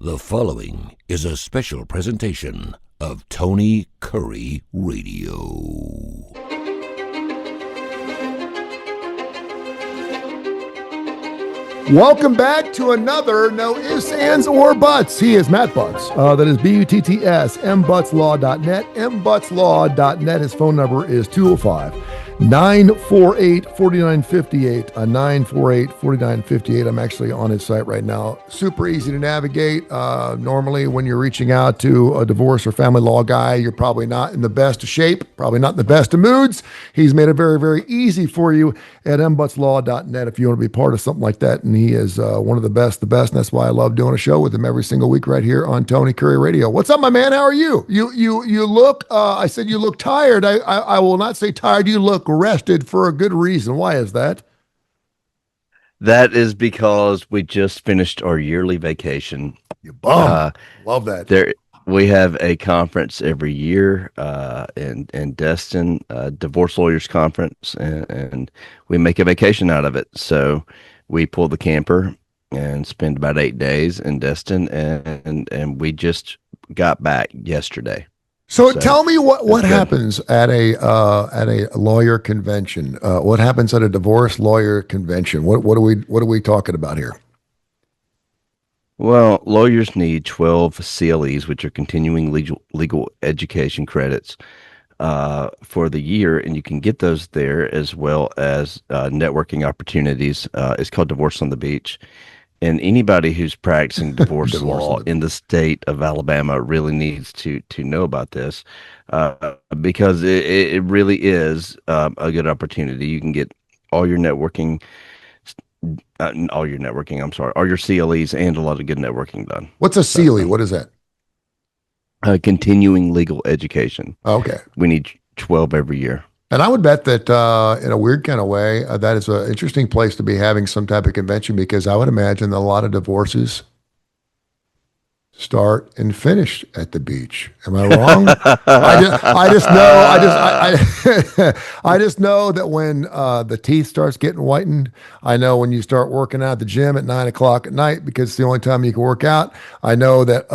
The following is a special presentation of Tony Curry Radio. Welcome back to another No Ifs, Ands, or Buts. He is Matt Butts. That is BUTTS, mbutslaw.net, mbutslaw.net. His phone number is 205-948-4958, 948-4958. I'm actually on his site right now. Super easy to navigate. Normally, when you're reaching out to a divorce or family law guy, you're probably not in the best of shape, probably not in the best of moods. He's made it very, very easy for you at mbutslaw.net if you want to be part of something like that. And he is one of the best, and that's why I love doing a show with him every single week right here on Tony Curry Radio. What's up, my man? How are you? You look, I said you look tired. I will not say tired. You look rested for a good reason. Why is that? That is because we just finished our yearly vacation. You bum. Love that. We have a conference every year in Destin, Divorce Lawyers Conference, and we make a vacation out of it. So we pull the camper and spend about 8 days in Destin, and we just got back yesterday. So tell me what happens at a lawyer convention. What happens at a divorce lawyer convention? What are we talking about here? Well, lawyers need 12 CLEs, which are continuing legal education credits for the year, and you can get those there as well as networking opportunities. It's called Divorce on the Beach. And anybody who's practicing divorce law in the state of Alabama really needs to know about this because it really is a good opportunity. You can get all your networking, all your CLEs and a lot of good networking done. What's a CLE? What is that? Continuing legal education. Okay. We need 12 every year. And I would bet that in a weird kind of way, that is an interesting place to be having some type of convention, because I would imagine that a lot of divorces start and finish at the beach. Am I wrong? I just know that when the teeth starts getting whitened, I know when you start working out at the gym at 9:00 at night, because it's the only time you can work out. I know that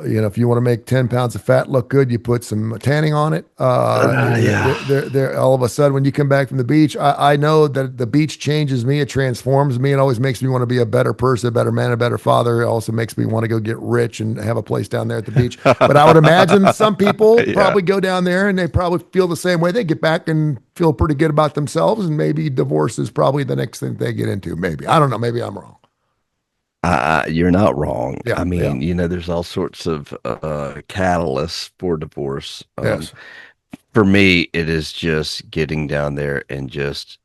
if you want to make 10 pounds of fat look good, you put some tanning on it. There, all of a sudden, when you come back from the beach, I know that the beach changes me. It transforms me. It always makes me want to be a better person, a better man, a better father. It also makes me want to go get rich and have a place down there at the beach. But I would imagine some people probably go down there and they probably feel the same way. They get back and feel pretty good about themselves, and maybe divorce is probably the next thing they get into. Maybe. I don't know. Maybe I'm wrong. You're not wrong. Yeah, I mean, there's all sorts of catalysts for divorce. Yes. For me, it is just getting down there and just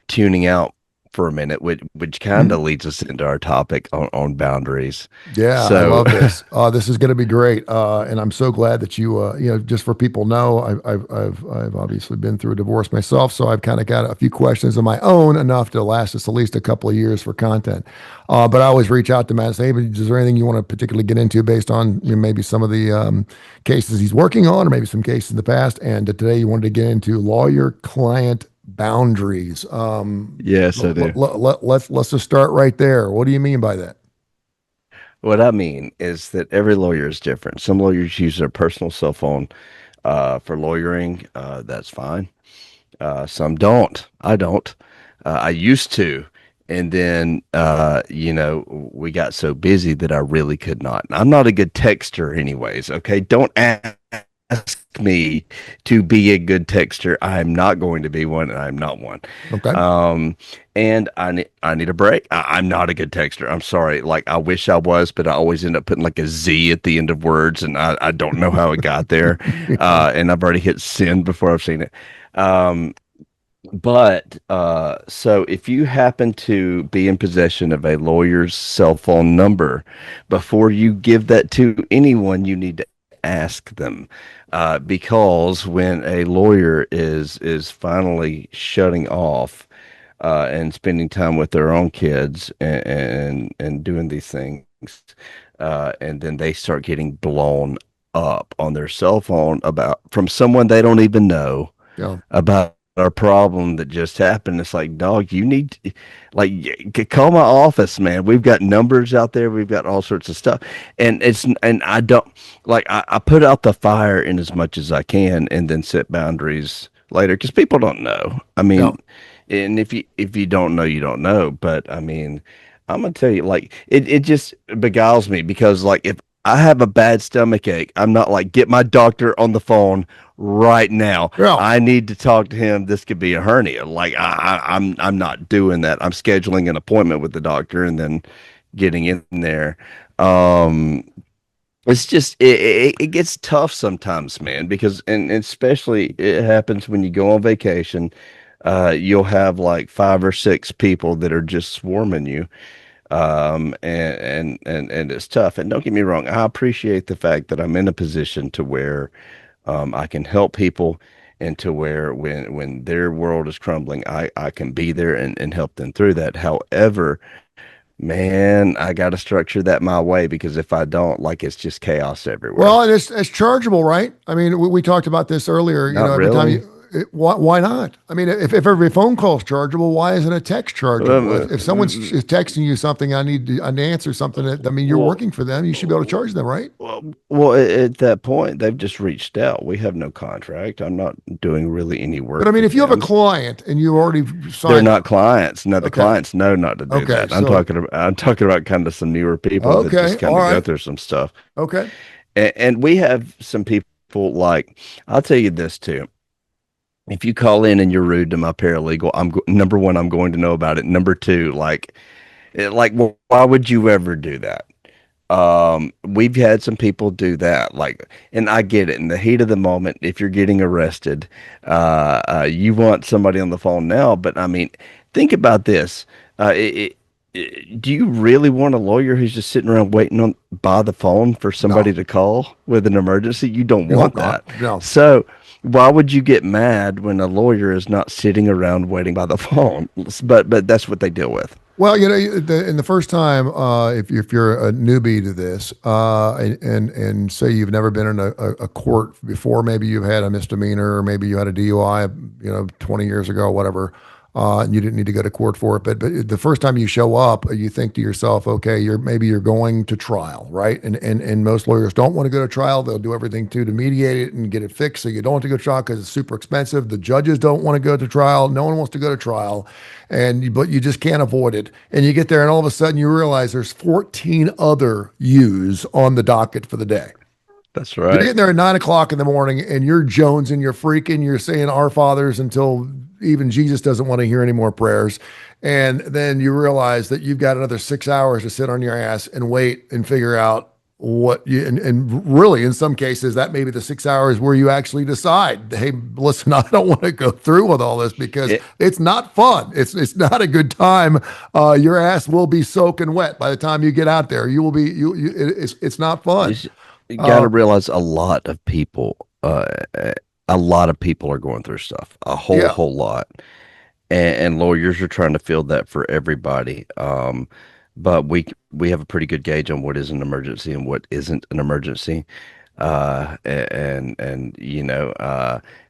tuning out for a minute, which kind of leads us into our topic on boundaries. Yeah, so, I love this. This is going to be great, and I'm so glad that you, just for people know, I've obviously been through a divorce myself, so I've kind of got a few questions of my own, enough to last us at least a couple of years for content. But I always reach out to Matt and say, hey, is there anything you want to particularly get into based on maybe some of the cases he's working on, or maybe some cases in the past? And today you wanted to get into lawyer-client boundaries. Yes, I do. Let's just start right there. What do you mean by that? What I mean is that every lawyer is different. Some lawyers use their personal cell phone for lawyering. That's fine. Some don't. I don't. I used to. And then, we got so busy that I really could not. I'm not a good texter anyways. Okay. Don't ask me to be a good texter. I'm not going to be one, and I'm not one. Okay. And I need a break. I'm not a good texter. I'm sorry. Like, I wish I was, but I always end up putting like a Z at the end of words, and I don't know how it got there. And I've already hit send before I've seen it. So if you happen to be in possession of a lawyer's cell phone number, before you give that to anyone, you need to ask them, because when a lawyer is finally shutting off and spending time with their own kids and doing these things, and then they start getting blown up on their cell phone from someone they don't even know, about a problem that just happened. It's like, dog, you need to, like, call my office, man. We've got numbers out there. We've got all sorts of stuff. And I don't like, I put out the fire in as much as I can and then set boundaries later because people don't know. I mean, No. and if you don't know, you don't know. But I mean, I'm gonna tell you, like, it just beguiles me because like if I have a bad stomach ache, I'm not like, get my doctor on the phone right now. Yeah. I need to talk to him. This could be a hernia. Like I'm not doing that. I'm scheduling an appointment with the doctor and then getting in there. Um, it's just it gets tough sometimes, man, because and especially it happens when you go on vacation. You'll have like five or six people that are just swarming you, and it's tough. And don't get me wrong, I appreciate the fact that I'm in a position to where I can help people, and to where when their world is crumbling, I can be there and help them through that. However, man, I got to structure that my way because if I don't, like, it's just chaos everywhere. Well, and it's chargeable, right? I mean, we talked about this earlier. You know, Not every time really. you, why not? I mean, if every phone call is chargeable, why isn't a text chargeable? If someone's is texting you something, I need to answer something. I mean, you're Well, working for them. You should be able to charge them, right? well, at that point, they've just reached out. We have no contract. I'm not doing really any But I work mean, for if you have a them. client and you already They're signed, not clients. No, the okay, clients know not to do okay, that. so I'm talking about kind of some newer people that okay, just kind all of go right, through some stuff. okay, And we have some people like, I'll tell you this too. If you call in and you're rude to my paralegal, number one, I'm going to know about it. Number two, like, well, why would you ever do that? We've had some people do that, like, and I get it. In the heat of the moment, if you're getting arrested, you want somebody on the phone now. But I mean, think about this. Do you really want a lawyer who's just sitting around waiting on by the phone for somebody no, to call with an emergency? You don't oh want God, that. no. So why would you get mad when a lawyer is not sitting around waiting by the phone? But that's what they deal with. Well, you know, in the first time, if you're a newbie to this, and say you've never been in a court before, maybe you've had a misdemeanor, or maybe you had a DUI, you know, 20 years ago, whatever, and you didn't need to go to court for it. But the first time you show up, you think to yourself, okay, you're going to trial, right? And most lawyers don't want to go to trial. They'll do everything to mediate it and get it fixed, so you don't have to go to trial because it's super expensive. The judges don't want to go to trial. No one wants to go to trial, but you just can't avoid it. And you get there, and all of a sudden you realize there's 14 other U's on the docket for the day. That's You're right. getting there at 9 o'clock in the morning, and you're jonesing, you're freaking, you're saying Our Fathers until even Jesus doesn't want to hear any more prayers. And then you realize that you've got another 6 hours to sit on your ass and wait and figure out what you, and really in some cases that may be the 6 hours where you actually decide, hey, listen, I don't want to go through with all this because It, it's not fun. It's not a good time. Your ass will be soaking wet by the time you get out there. You will be it's not fun. it's, you got to Uh, realize a lot of people are going through stuff, a yeah. whole lot, and lawyers are trying to fill that for everybody. But we have a pretty good gauge on what is an emergency and what isn't an emergency. And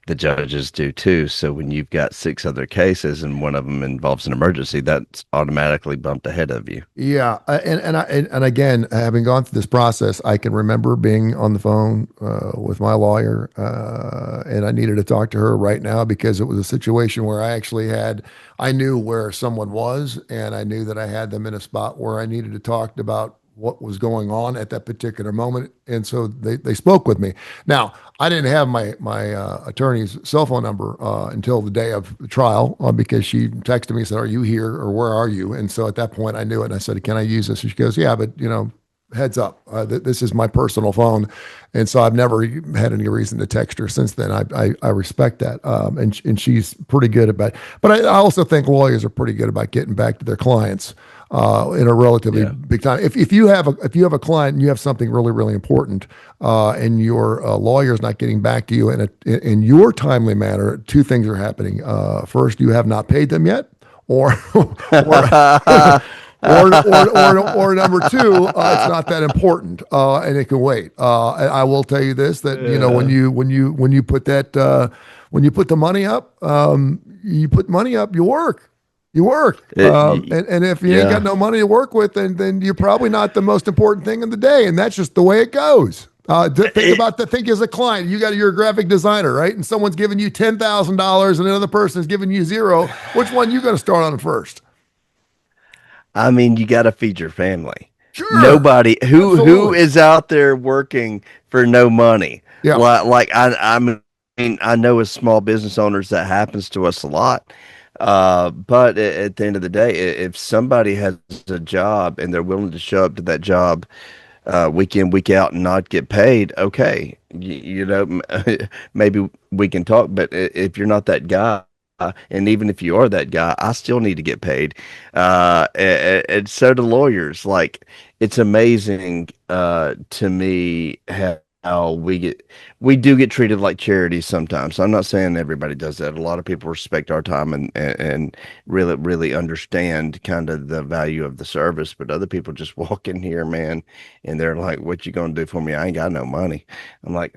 the judges do too. So when you've got six other cases and one of them involves an emergency, that's automatically bumped ahead of you. Yeah, and again, having gone through this process, I can remember being on the phone with my lawyer, and I needed to talk to her right now because it was a situation where I knew where someone was, and I knew that I had them in a spot where I needed to talk about what was going on at that particular moment, and so they spoke with me. Now, I didn't have my attorney's cell phone number until the day of the trial because she texted me and said, "Are you here or where are you?" And so at that point, I knew it, and I said, "Can I use this?" And she goes, "Yeah, but you know." Heads up, this is my personal phone, and so I've never had any reason to text her since then. I respect that, and she's pretty good about. But I also think lawyers are pretty good about getting back to their clients in a relatively Yeah. big time. If you have a client and you have something really important, and your lawyer is not getting back to you in your timely manner, two things are happening. First, you have not paid them yet, or or or number two, it's not that important, and it can wait. I will tell you this: that you know Yeah. when you put that when you put the money up, you put money up, you work. You work. And if you ain't yeah. got no money to work with, then you're probably not the most important thing in the day. And that's just the way it goes. Think as a client, you're a graphic designer, right? And someone's giving you $10,000 and another person's giving you zero. Which one you going to start on first? I mean, you got to feed your family. Sure. Nobody who Absolutely. is out there working for no money. Yeah. Like I mean, I know as small business owners that happens to us a lot. But at the end of the day, if somebody has a job and they're willing to show up to that job week in, week out and not get paid, okay, maybe we can talk. But if you're not that guy, and even if you are that guy, I still need to get paid. And so do lawyers. Like, it's amazing to me how we do get treated like charities sometimes. I'm not saying everybody does that. A lot of people respect our time and really understand kind of the value of the service, but other people just walk in here, man, and they're like, "What you gonna do for me? I ain't got no money." I'm like,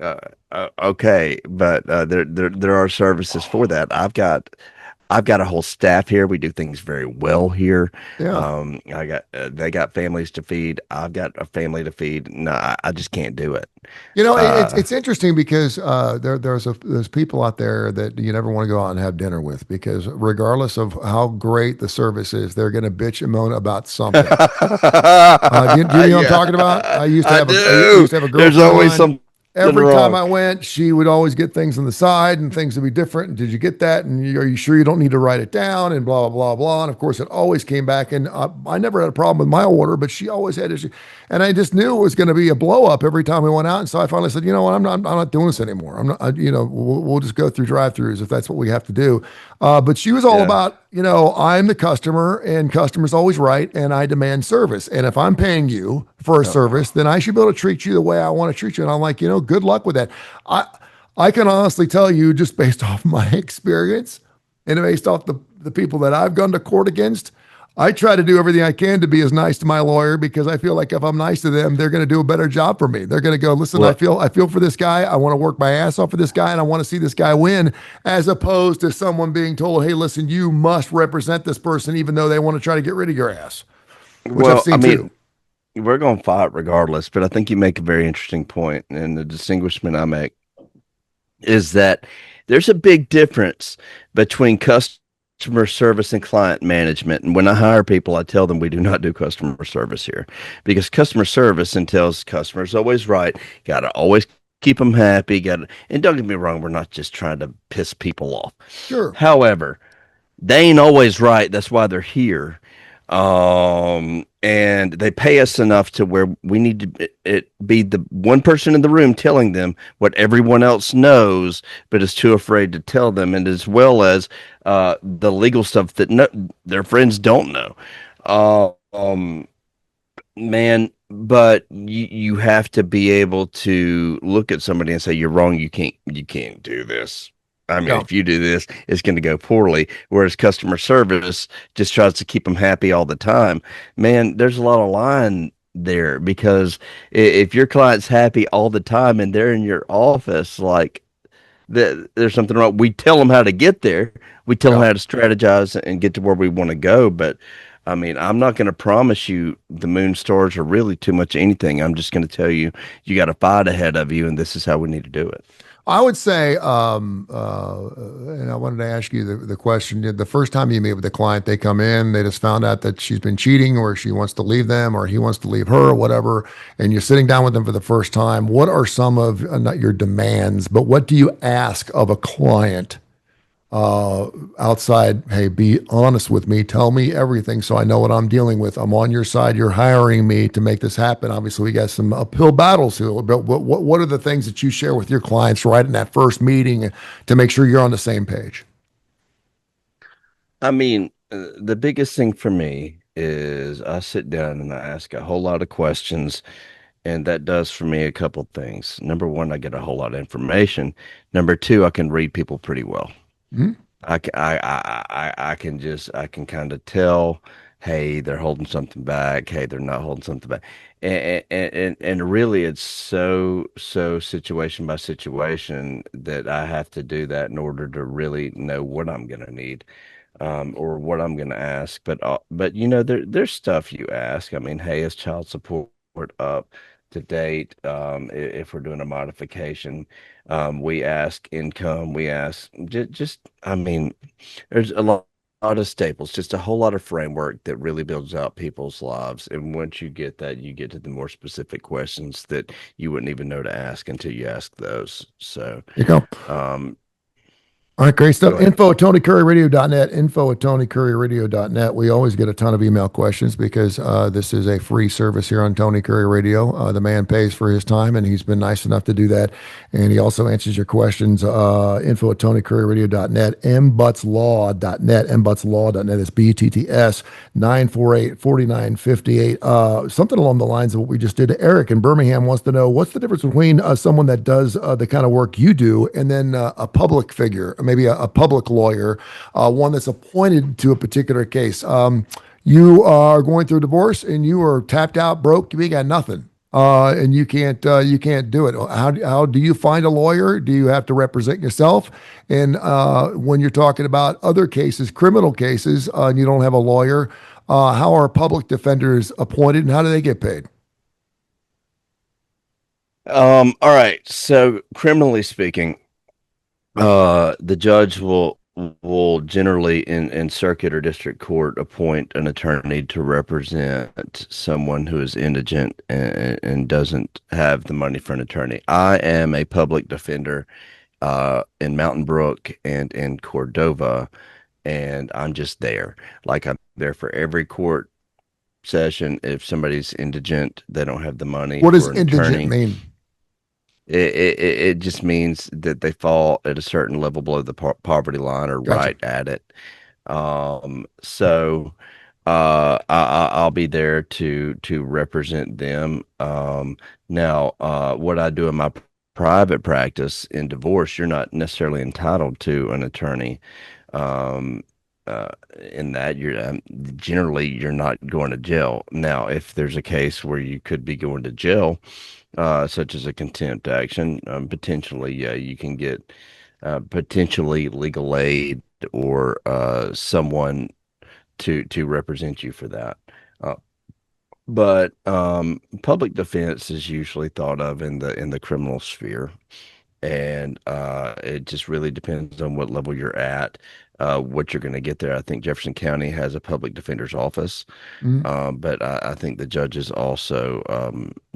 okay, but there are services for that. I've got a whole staff here. We do things very well here. Yeah. They got families to feed. I've got a family to feed. No, I just can't do it. It's interesting because there's people out there that you never want to go out and have dinner with because regardless of how great the service is, they're going to bitch and moan about something. Do you know what I'm talking about? I used to have a girlfriend. There's always some. Every time I went, she would always get things on the side and things would be different. And did you get that? And are you sure you don't need to write it down? And blah, blah, blah, blah. And of course, it always came back. And I never had a problem with my order, but she always had issues. And I just knew it was going to be a blow up every time we went out. And so I finally said, you know what? I'm not doing this anymore. I'm not, we'll just go through drive-throughs if that's what we have to do. But she was all about, I'm the customer and customer's always right. And I demand service. And if I'm paying you for a service, then I should be able to treat you the way I want to treat you. And I'm like, good luck with that. I can honestly tell you just based off my experience and based off the people that I've gone to court against, I try to do everything I can to be as nice to my lawyer because I feel like if I'm nice to them, they're going to do a better job for me. They're going to go, listen, I feel for this guy. I want to work my ass off for this guy and I want to see this guy win, as opposed to someone being told, hey, listen, you must represent this person even though they want to try to get rid of your ass, which I've seen too. We're going to fight regardless, but I think you make a very interesting point, and the distinguishment I make is that there's a big difference between customer service and client management. And when I hire people, I tell them we do not do customer service here because customer service entails customers always right. Got to always keep them happy. And don't get me wrong, we're not just trying to piss people off. Sure. However, they ain't always right. That's why they're here. And they pay us enough to where we need to be the one person in the room telling them what everyone else knows, but is too afraid to tell them, and as well as the legal stuff that their friends don't know. Man, but you have to be able to look at somebody and say, you're wrong. You can't do this. I mean, if you do this, it's going to go poorly. Whereas customer service just tries to keep them happy all the time. Man, there's a lot of line there because if your client's happy all the time and they're in your office, like there's something wrong. We tell them how to get there. We tell them how to strategize and get to where we want to go. But I mean, I'm not going to promise you the moon stars or really too much anything. I'm just going to tell you, you got a fight ahead of you, and this is how we need to do it. I would say, and I wanted to ask you the question, the first time you meet with the client, they come in, they just found out that she's been cheating or she wants to leave them or he wants to leave her or whatever, and you're sitting down with them for the first time. What are some of, not your demands, but what do you ask of a client outside? Hey, be honest with me. Tell me everything so I know what I'm dealing with. I'm on your side. You're hiring me to make this happen. Obviously, we got some uphill battles here. But what are the things that you share with your clients right in that first meeting to make sure you're on the same page? I mean, the biggest thing for me is I sit down and I ask a whole lot of questions. And that does for me a couple things. Number one, I get a whole lot of information. Number two, I can read people pretty well. Mm-hmm. I can kind of tell hey, they're holding something back, hey, they're not holding something back. And really it's so situation by situation that I have to do that in order to really know what I'm gonna need. Or what I'm going to ask. But there's stuff you ask. I mean, hey, is child support up to date? If we're doing a modification, we ask income. We ask I mean, there's a lot of staples, just a whole lot of framework that really builds out people's lives. And once you get that, you get to the more specific questions that you wouldn't even know to ask until you ask those. So, You go. um, All right, great go stuff. ahead. Info at TonyCurryRadio.net. Info at TonyCurryRadio.net. We always get a ton of email questions because this is a free service here on Tony Curry Radio. The man pays for his time, and he's been nice enough to do that. And he also answers your questions. Info at TonyCurryRadio.net. MButtsLaw.net. MButtsLaw.net. It's BTTS 948-4958. Something along the lines of what we just did. Eric in Birmingham wants to know what's the difference between someone that does the kind of work you do and then a public figure, maybe a public lawyer, one that's appointed to a particular case. You are going through a divorce and you are tapped out, broke, you ain't got nothing. And you can't do it. How do you find a lawyer? Do you have to represent yourself? And when you're talking about other cases, criminal cases, and you don't have a lawyer, how are public defenders appointed and how do they get paid? All right. So criminally speaking, the judge will generally in circuit or district court appoint an attorney to represent someone who is indigent and doesn't have the money for an attorney. I am a public defender in Mountain Brook and in Cordova, and I'm just there. Like I'm there for every court session. If somebody's indigent, they don't have the money What does for an indigent attorney. mean? It just means that they fall at a certain level below the poverty line or Gotcha. right at it. So I'll be there to represent them. Now, what I do in my private practice in divorce, you're not necessarily entitled to an attorney. Um, in that you're generally you're not going to jail. Now, if there's a case where you could be going to jail, such as a contempt action, potentially, yeah, you can get potentially legal aid or someone to represent you for that. Uh, but public defense is usually thought of in the criminal sphere, and it just really depends on what level you're at, what you're going to get there. I think Jefferson County has a public defender's office, Mhm. but I think the judges also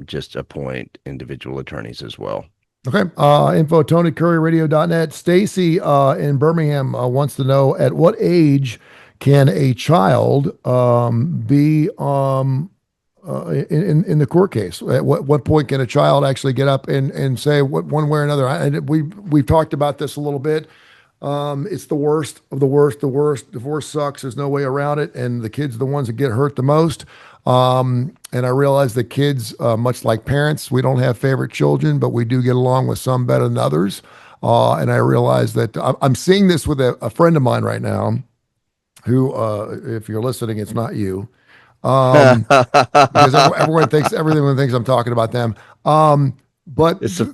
just appoint individual attorneys as well. Okay. Info at TonyCurryRadio.net. Stacy in Birmingham wants to know at what age can a child be in the court case? At what point can a child actually get up and say what one way or another? And we've talked about this a little bit. It's the worst of the worst. The worst. Divorce sucks. There's no way around it. And the kids are the ones that get hurt the most. And I realize that kids, much like parents, we don't have favorite children, but we do get along with some better than others. And I realize that I'm seeing this with a friend of mine right now who, if you're listening, it's not you. Um, because everyone thinks I'm talking about them. But It's a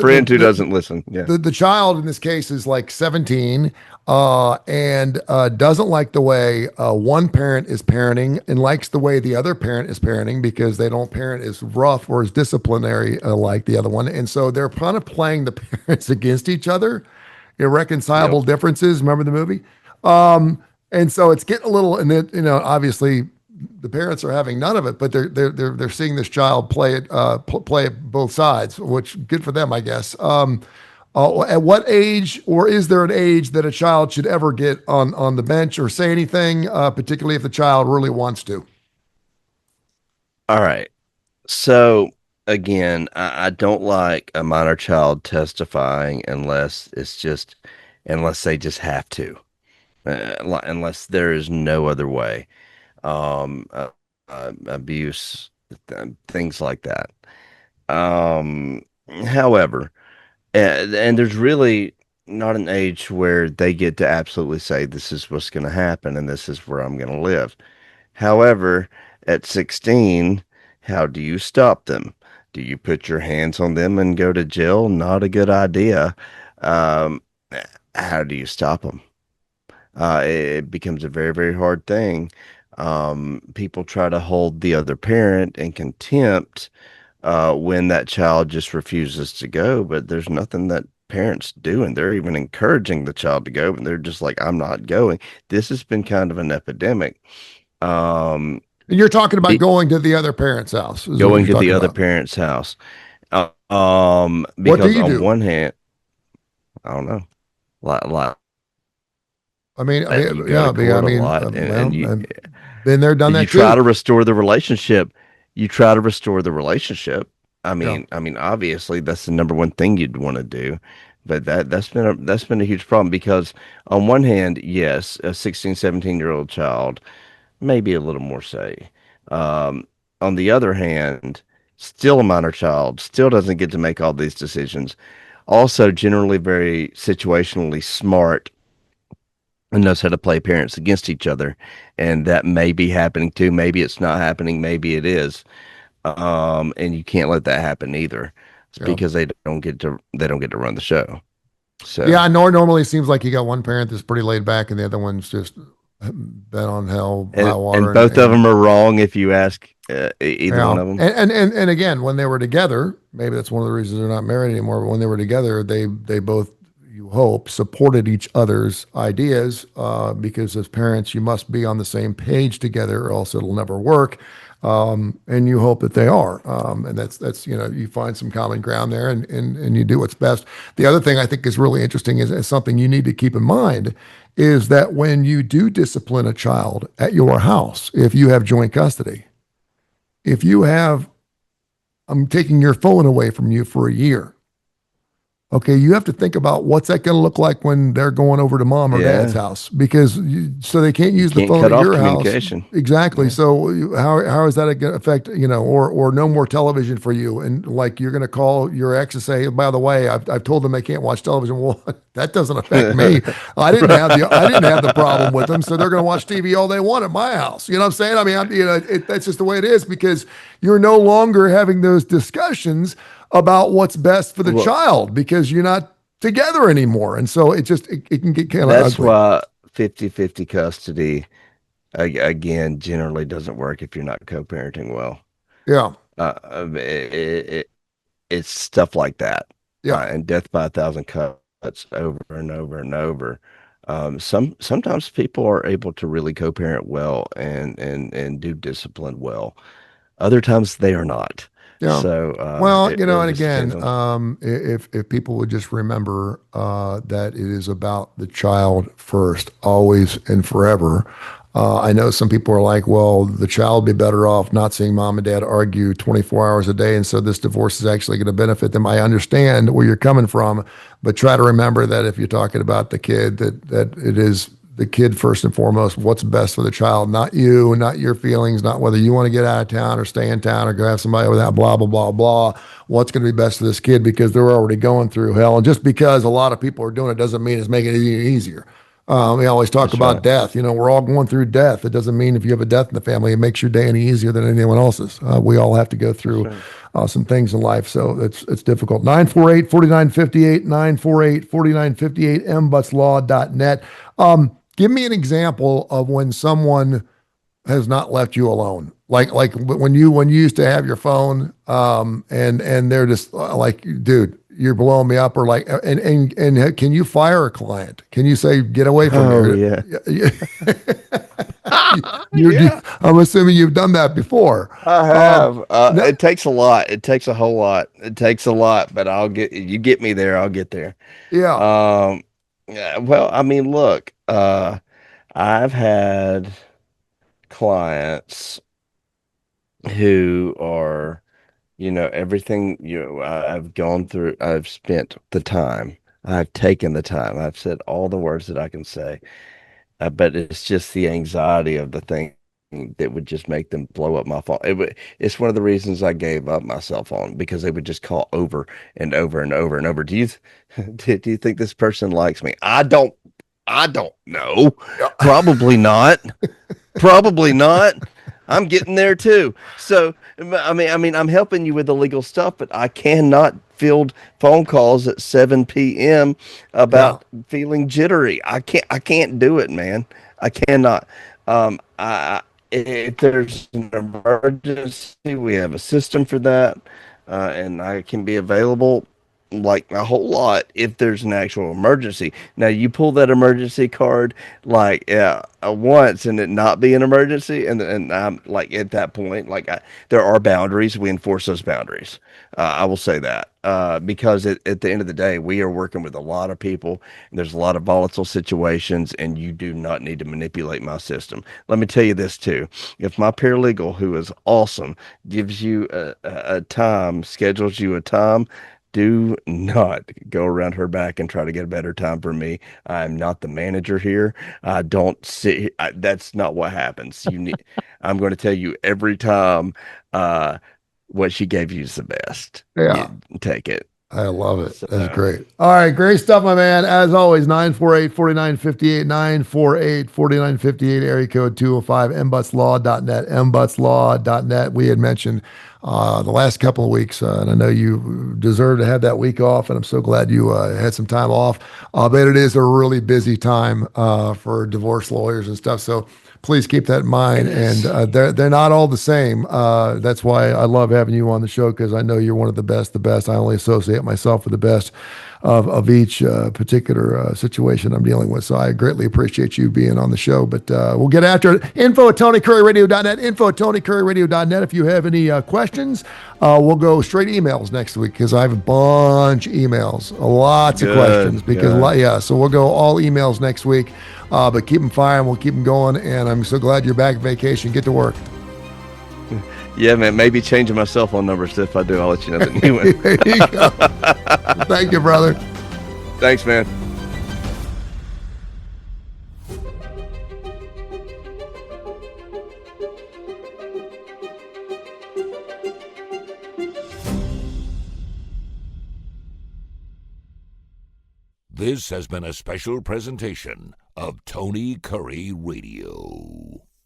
friend who doesn't listen. Yeah. the child in this case is like 17 and doesn't like the way one parent is parenting and likes the way the other parent is parenting because they don't parent as rough or as disciplinary like the other one. And so they're kind of playing the parents against each other, irreconcilable Yep. differences. Remember the movie? And so it's getting a little, and it, obviously the parents are having none of it, but they're seeing this child play it play it both sides, which good for them, I guess. At what age, or is there an age that a child should ever get on the bench or say anything, particularly if the child really wants to? All right. So again, I don't like a minor child testifying unless they just have to, unless there is no other way. Um, uh, Abuse, things like that. Um, However, and there's really not an age where they get to absolutely say this is what's going to happen and this is where I'm going to live. However, at 16, how do you stop them? Do you put your hands on them and go to jail? Not a good idea. Um, how do you stop them? It becomes a very, very hard thing. People try to hold the other parent in contempt when that child just refuses to go, but there's nothing that parents do, and they're even encouraging the child to go, and they're just like, I'm not going. This has been kind of an epidemic. Um, And you're talking about it, going to the other parent's house. Is what going you're to the talking other about. parent's house. What do Because you on do? one hand, I don't know, like you go to Yeah, court a lot, and you I've been there, done you that try too. to restore the relationship. You try to restore the relationship. Yeah. Obviously that's the number one thing you'd want to do, but that's been a huge problem because on one hand, yes, a 16, 17-year-old child may be a little more say. Um, on the other hand, still a minor child, still doesn't get to make all these decisions. Also, generally very situationally smart and knows how to play parents against each other, and that may be happening too. Maybe it's not happening. Maybe it is. And you can't let that happen either. It's Yeah. because they don't get to run the show. Yeah, So I know it normally seems like you got one parent that's pretty laid back and the other one's just bent on hell, high water. and both of them are wrong if you ask either Yeah. one of them. And again, when they were together, maybe that's one of the reasons they're not married anymore, but when they were together, they both, you hope, supported each other's ideas, because as parents, you must be on the same page together or else it'll never work. And you hope that they are. And that's, you find some common ground there and you do what's best. The other thing I think is really interesting is something you need to keep in mind is that when you do discipline a child at your house, if you have joint custody, if you have, I'm taking your phone away from you for a year. Okay, you have to think about what's that going to look like when they're going over to mom or dad's Yeah, house because so they can't you use the can't phone cut at off your house. communication. Exactly. Yeah, So how is that going to affect, or no more television for you? And like you're going to call your ex and say, by the way, I've told them they can't watch television. Well, that doesn't affect me. I didn't have the problem with them, so they're going to watch TV all they want at my house. You know what I'm saying? I mean, that's just the way it is because you're no longer having those discussions about what's best for the well, child because you're not together anymore. And so it can get kind of that's ugly. why 50-50 custody again generally doesn't work if you're not co-parenting well. Yeah. It's stuff like that, Yeah. and death by a thousand cuts over and over and over. Sometimes people are able to really co-parent well and do discipline well. Other times they are not. Yeah. So Well, it and really just depends again, on. if people would just remember that it is about the child first, always and forever. I know some people are like, well, the child would be better off not seeing mom and dad argue 24 hours a day, and so this divorce is actually going to benefit them. I understand where you're coming from, but try to remember that if you're talking about the kid, that it is the kid first and foremost, what's best for the child, not you, not your feelings, not whether you want to get out of town or stay in town or go have somebody without blah, blah, blah, blah. What's going to be best for this kid because they're already going through hell. And just because a lot of people are doing it doesn't mean it's making it any easier. We always talk That's about right. death. We're all going through death. It doesn't mean if you have a death in the family, it makes your day any easier than anyone else's. We all have to go That's through right. some things in life. So it's difficult. 948-4958, 948-4958, mbuttslaw.net. Give me an example of when someone has not left you alone. Like when you used to have your phone, and they're just like, dude, you're blowing me up, or like, and can you fire a client? Can you say, get away from Oh me? yeah. You're, Yeah. I'm assuming you've done that before. I Um, have. no, It takes a lot. It takes a whole lot. It takes a lot, but you get me there, I'll get there. yeah, Um, yeah, well, look, I've had clients who are, everything I've gone through, I've spent the time, I've taken the time, I've said all the words that I can say, but it's just the anxiety of the thing that would just make them blow up my phone. It's one of the reasons I gave up my cell phone because they would just call over and over and over and over. Do you think this person likes me? I don't know. yeah. Probably not. Probably not. I'm getting there too. So, I mean, I'm helping you with the legal stuff, but I cannot field phone calls at 7 p.m. Yeah. about feeling jittery. I can't do it, man. I cannot. If there's an emergency, we have a system for that, and I can be available like a whole lot if there's an actual emergency. Now you pull that emergency card like once and it not be an emergency, and I'm like at that point, like there are boundaries. We enforce those boundaries. I will say that because at the end of the day, we are working with a lot of people. And there's a lot of volatile situations, and you do not need to manipulate my system. Let me tell you this too: if my paralegal, who is awesome, gives you a time, schedules you a time, do not go around her back and try to get a better time for me. I'm not the manager here. I don't see. That's not what happens. You need. I'm going to tell you every time. What she gave you is the best. You Yeah. take it. I love it. That's So, great. All right. Great stuff, my man. As always, 948-4958, 948-4958, area code 205, mbutslaw.net, mbutslaw.net. We had mentioned the last couple of weeks, and I know you deserve to have that week off, and I'm so glad you had some time off. But it is a really busy time for divorce lawyers and stuff. So please keep that in mind. it is. And they're not all the same. That's why I love having you on the show, because I know you're one of the best. The best. I only associate myself with the best of each particular situation I'm dealing with. So I greatly appreciate you being on the show. But we'll get after it. Info at TonyCurryRadio.net. Info at TonyCurryRadio.net. If you have any questions, we'll go straight emails next week, because I have a bunch of emails, lots of Good, questions. Because good. yeah, so we'll go all emails next week. But keep them firing. We'll keep them going. And I'm so glad you're back vacation. Get to work. Yeah, man. Maybe changing my cell phone number. So if I do, I'll let you know the new one. There you go. Thank you, brother. Thanks, man. This has been a special presentation of Tony Curry Radio.